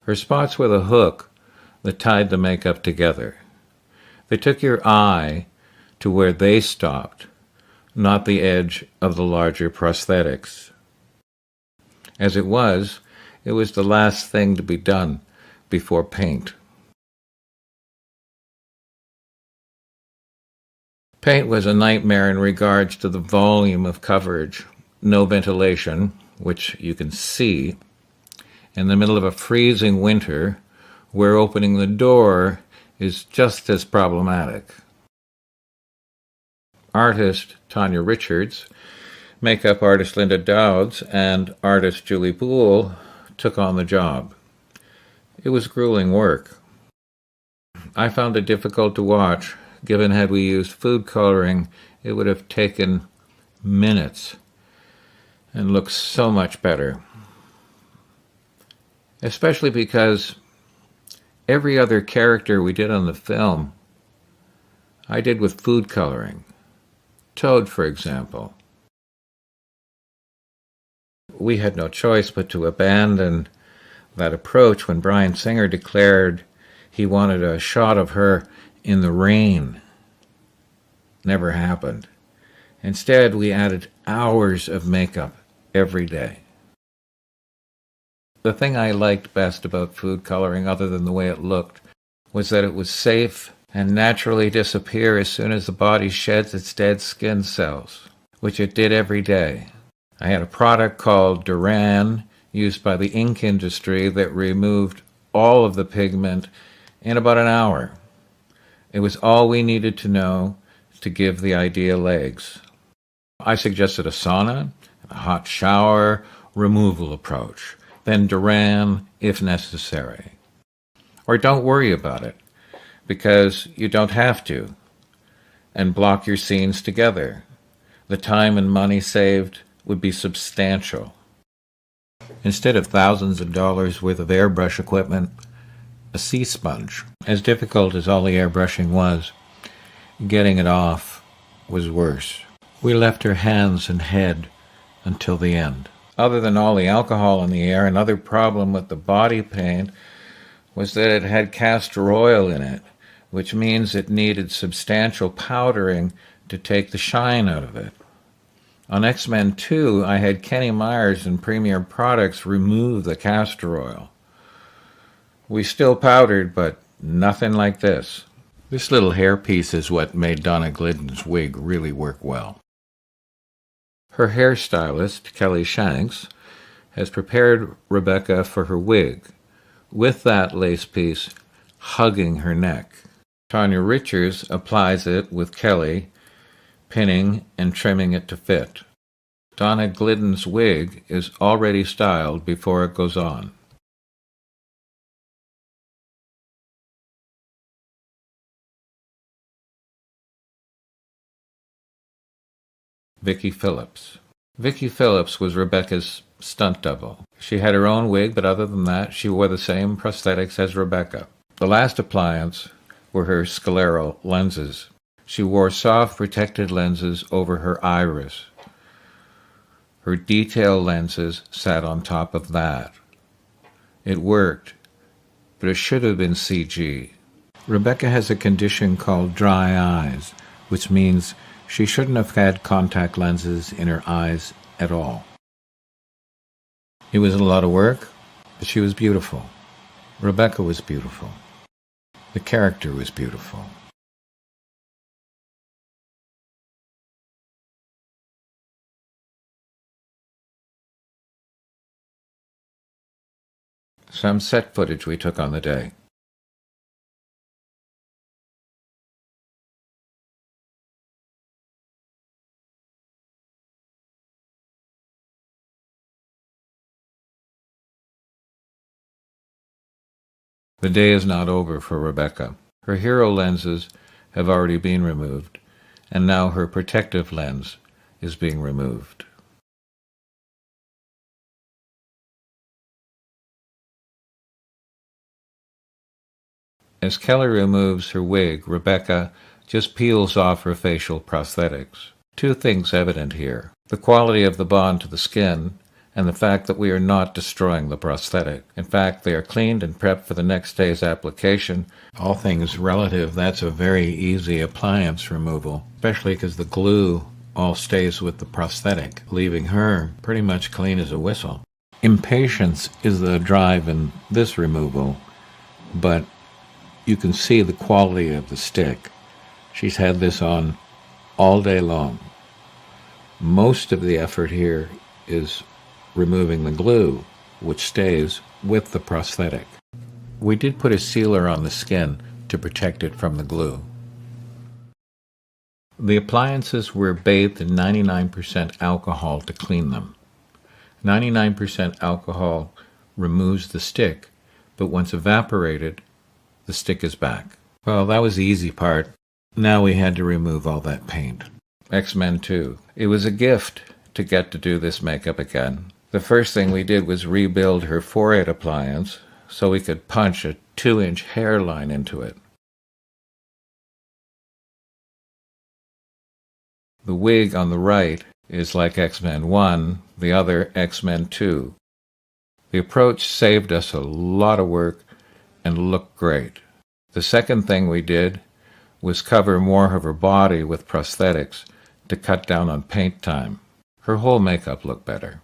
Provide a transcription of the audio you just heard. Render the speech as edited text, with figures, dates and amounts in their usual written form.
Her spots were the hook that tied the makeup together. They took your eye to where they stopped, not the edge of the larger prosthetics. As it was the last thing to be done before paint. Paint was a nightmare in regards to the volume of coverage. No ventilation, which you can see, in the middle of a freezing winter, where opening the door is just as problematic. Artist Tanya Richards, makeup artist Linda Dowds, and artist Julie Poole took on the job. It was grueling work. I found it difficult to watch, given had we used food coloring, it would have taken minutes and looked so much better. Especially because every other character we did on the film, I did with food coloring. Toad, for example. We had no choice but to abandon that approach when Bryan Singer declared he wanted a shot of her in the rain. Never happened. Instead, we added hours of makeup every day. The thing I liked best about food coloring, other than the way it looked, was that it was safe and naturally disappear as soon as the body sheds its dead skin cells, which it did every day. I had a product called Duran, used by the ink industry, that removed all of the pigment in about an hour. It was all we needed to know to give the idea legs. I suggested a sauna, a hot shower, removal approach, then Duran if necessary. Or don't worry about it, because you don't have to, and block your scenes together. The time and money saved would be substantial. Instead of thousands of dollars worth of airbrush equipment, a sea sponge. As difficult as all the airbrushing was, getting it off was worse. We left her hands and head until the end. Other than all the alcohol in the air, another problem with the body paint was that it had castor oil in it, which means it needed substantial powdering to take the shine out of it. On X-Men 2, I had Kenny Myers and Premier Products remove the castor oil. We still powdered, but nothing like this. This little hairpiece is what made Donna Glidden's wig really work well. Her hairstylist, Kelly Shanks, has prepared Rebecca for her wig, with that lace piece hugging her neck. Tanya Richards applies it with Kelly, pinning and trimming it to fit. Donna Glidden's wig is already styled before it goes on. Vicki Phillips. Vicki Phillips was Rebecca's stunt double. She had her own wig, but other than that, she wore the same prosthetics as Rebecca. The last appliance were her scleral lenses. She wore soft protected lenses over her iris. Her detail lenses sat on top of that. It worked, but it should have been CG. Rebecca has a condition called dry eyes, which means she shouldn't have had contact lenses in her eyes at all. It was a lot of work, but she was beautiful. Rebecca was beautiful. The character was beautiful. Some set footage we took on the day. The day is not over for Rebecca. Her hero lenses have already been removed, and now her protective lens is being removed. As Kelly removes her wig, Rebecca just peels off her facial prosthetics. Two things evident here: the quality of the bond to the skin and the fact that we are not destroying the prosthetic. In fact, they are cleaned and prepped for the next day's application. All things relative, that's a very easy appliance removal, especially because the glue all stays with the prosthetic, leaving her pretty much clean as a whistle. Impatience is the drive in this removal, but you can see the quality of the stick. She's had this on all day long. Most of the effort here is removing the glue, which stays with the prosthetic. We did put a sealer on the skin to protect it from the glue. The appliances were bathed in 99% alcohol to clean them. 99% alcohol removes the stick, but once evaporated, the stick is back. Well, that was the easy part. Now we had to remove all that paint. X-Men 2. It was a gift to get to do this makeup again. The first thing we did was rebuild her forehead appliance so we could punch a 2-inch hairline into it. The wig on the right is like X-Men 1, the other X-Men 2. The approach saved us a lot of work and looked great. The second thing we did was cover more of her body with prosthetics to cut down on paint time. Her whole makeup looked better.